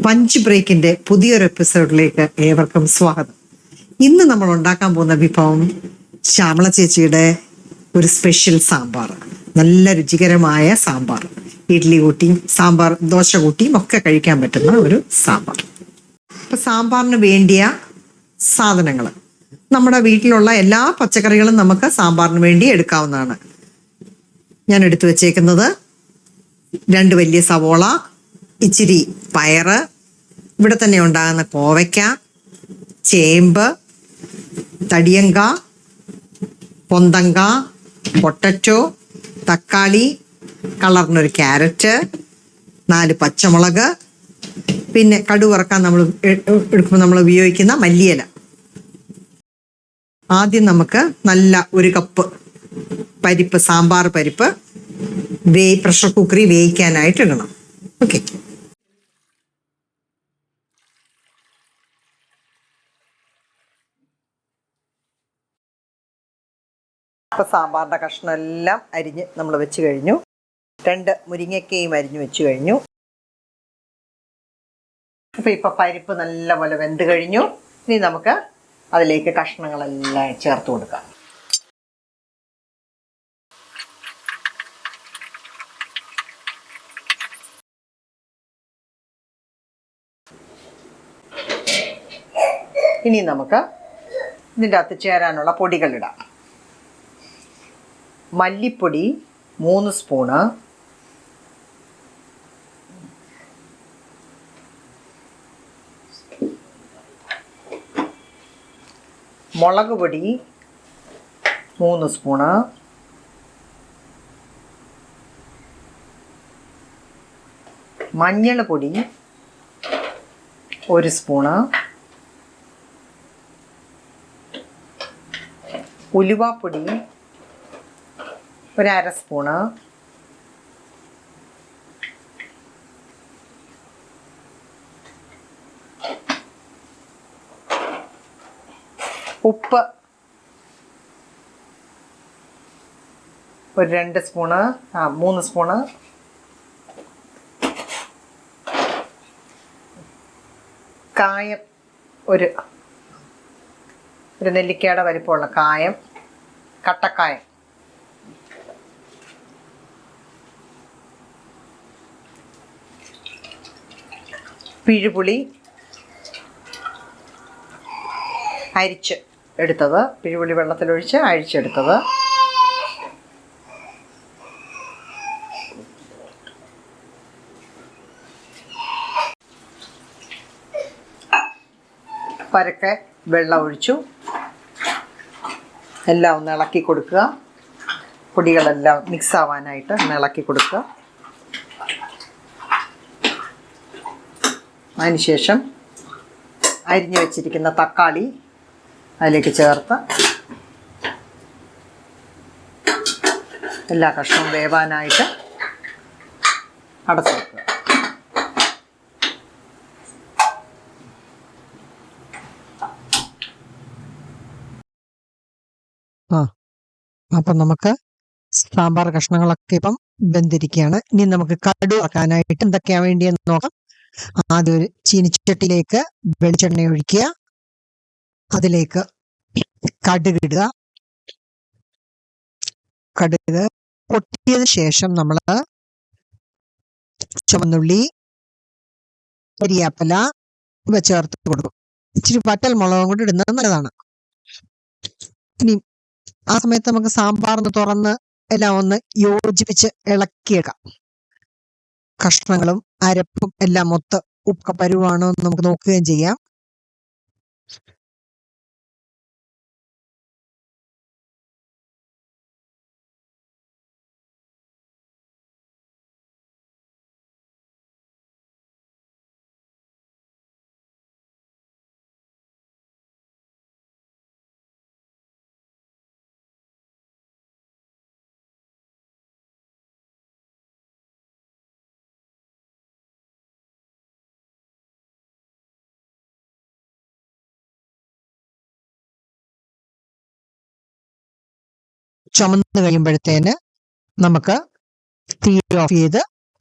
Punch ബ്രേക്കിന്റെ പുതിയൊരു എപ്പിസോഡിലേക്ക് ഏവർക്കും സ്വാഗതം. ഇന്ന് നമ്മൾ ഉണ്ടാക്കാൻ പോകുന്ന വിഭവം ശ്യാമള ചേച്ചിയുടെ ഒരു സ്പെഷ്യൽ സാമ്പാർ. നല്ല രുചികരമായ സാമ്പാർ. ഇഡ്ഡലി കൂട്ടിയും സാമ്പാർ ദോശ കൂട്ടിയും ഒക്കെ കഴിക്കാൻ പറ്റുന്ന ഒരു സാമ്പാർ. ഇപ്പം സാമ്പാറിന് വേണ്ടിയ സാധനങ്ങൾ, നമ്മുടെ വീട്ടിലുള്ള എല്ലാ പച്ചക്കറികളും നമുക്ക് സാമ്പാറിന് വേണ്ടി എടുക്കാവുന്നതാണ്. ഞാൻ എടുത്തു വച്ചേക്കുന്നത് 2 വലിയ സവോള, ഇച്ചിരി പയറ്, ഇവിടെ തന്നെ ഉണ്ടാകുന്ന കോവയ്ക്ക, ചേമ്പ്, തടിയങ്ക, പൊന്തങ്ക, പൊട്ടറ്റോ, തക്കാളി, കളറിനൊരു ക്യാരറ്റ്, 4 പച്ചമുളക്, പിന്നെ കടുക് വറക്കാൻ നമ്മൾ എടുക്കുമ്പോൾ നമ്മൾ ഉപയോഗിക്കുന്ന മല്ലിയില. ആദ്യം നമുക്ക് നല്ല 1 കപ്പ് പരിപ്പ്, സാമ്പാർ പരിപ്പ് പ്രഷർ കുക്കറിൽ വേവിക്കാനായിട്ട് ഇടണം. ഓക്കെ. അപ്പോൾ സാമ്പാറിൻ്റെ കഷ്ണം എല്ലാം അരിഞ്ഞ് നമ്മൾ വെച്ച് കഴിഞ്ഞു. 2 മുരിങ്ങയ്ക്കയും അരിഞ്ഞ് വെച്ച് കഴിഞ്ഞു. അപ്പോൾ ഇപ്പോൾ പരിപ്പ് നല്ലപോലെ വെന്ത് കഴിഞ്ഞു. ഇനി നമുക്ക് അതിലേക്ക് കഷ്ണങ്ങളെല്ലാം ചേർത്ത് കൊടുക്കാം. ഇനി നമുക്ക് ഇതിൻ്റെ അകത്ത് ചേരാനുള്ള പൊടികളിടാം. മല്ലിപ്പൊടി 3 സ്പൂണ്, മുളക് പൊടി 3 സ്പൂണ്, മഞ്ഞൾ പൊടി 1 സ്പൂണ്, ഉലുവാപ്പൊടി 1/2 സ്പൂണ്, ഉപ്പ് 2 സ്പൂണ്, 3 സ്പൂണ്, കായം ഒരു നെല്ലിക്കയുടെ വലിപ്പമുള്ള കായം, കട്ടക്കായം, പിഴുപുളി അരിച്ച് എടുത്തത്, പിഴുപുളി വെള്ളത്തിലൊഴിച്ച് അരിച്ചെടുത്തത്, പരക്കെ വെള്ളം ഒഴിച്ചു. എല്ലാം ഒന്ന് ഇളക്കി കൊടുക്കുക. പൊടികളെല്ലാം മിക്സ് ആവാനായിട്ട് ഒന്ന് ഇളക്കി കൊടുക്കുക. അതിനുശേഷം അരിഞ്ഞു വെച്ചിരിക്കുന്ന തക്കാളി അതിലേക്ക് ചേർത്ത് എല്ലാ കഷ്ണവും വേവാനായിട്ട് അടച്ചു വെക്കുക. അപ്പം നമുക്ക് സാമ്പാർ കഷ്ണങ്ങളൊക്കെ ഇപ്പം വെന്തിരിക്കുകയാണ്. ഇനി നമുക്ക് കടുക് വറക്കാനായിട്ട് എന്തൊക്കെയാണ് വേണ്ടിയെന്ന് നോക്കാം. ആദ്യം ഒരു ചീനിച്ചട്ടിയിലേക്ക് വെളിച്ചെണ്ണ ഒഴിക്കുക. അതിലേക്ക് കടുക് ഇടുക. കടുക് പൊട്ടിയതിന് ശേഷം നമ്മൾ ചുവന്നുള്ളി, കരിയാപ്പില ഇവ ചേർത്ത് കൊടുക്കും. ഇച്ചിരി വറ്റൽ മുളകും കൂടി ഇടുന്നത് നല്ലതാണ്. ഇനി ആ സമയത്ത് നമുക്ക് സാമ്പാറിന് തുറന്ന് എല്ലാം ഒന്ന് യോജിപ്പിച്ച് ഇളക്കിയേക്കാം. കഷ്ണങ്ങളും അരപ്പും എല്ലാം മൊത്തം ഉപ്പ പരുവാണോ എന്ന് നമുക്ക് നോക്കുകയും ചെയ്യാം. ചുമന്ന് കഴിയുമ്പോഴത്തേന് നമുക്ക് തീ ഓഫ് ചെയ്ത്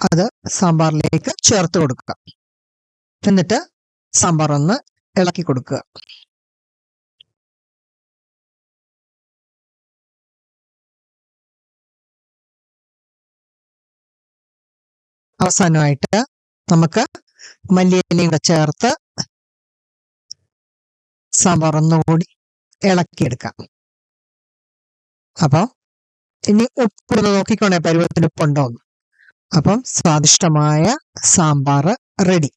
അത് സാമ്പാറിലേക്ക് ചേർത്ത് കൊടുക്കുക. എന്നിട്ട് സാമ്പാർ ഒന്ന് ഇളക്കി കൊടുക്കുക. അവസാനമായിട്ട് നമുക്ക് മല്ലിയിലയും കൂടെ ചേർത്ത് സാമ്പാർ ഒന്നുകൂടി ഇളക്കിയെടുക്കാം. അപ്പം ഇനി ഉപ്പ് നോക്കിക്കോണേ, പരുവത്തിന് ഉപ്പുണ്ടോന്ന്. അപ്പം സ്വാദിഷ്ടമായ സാമ്പാർ റെഡി.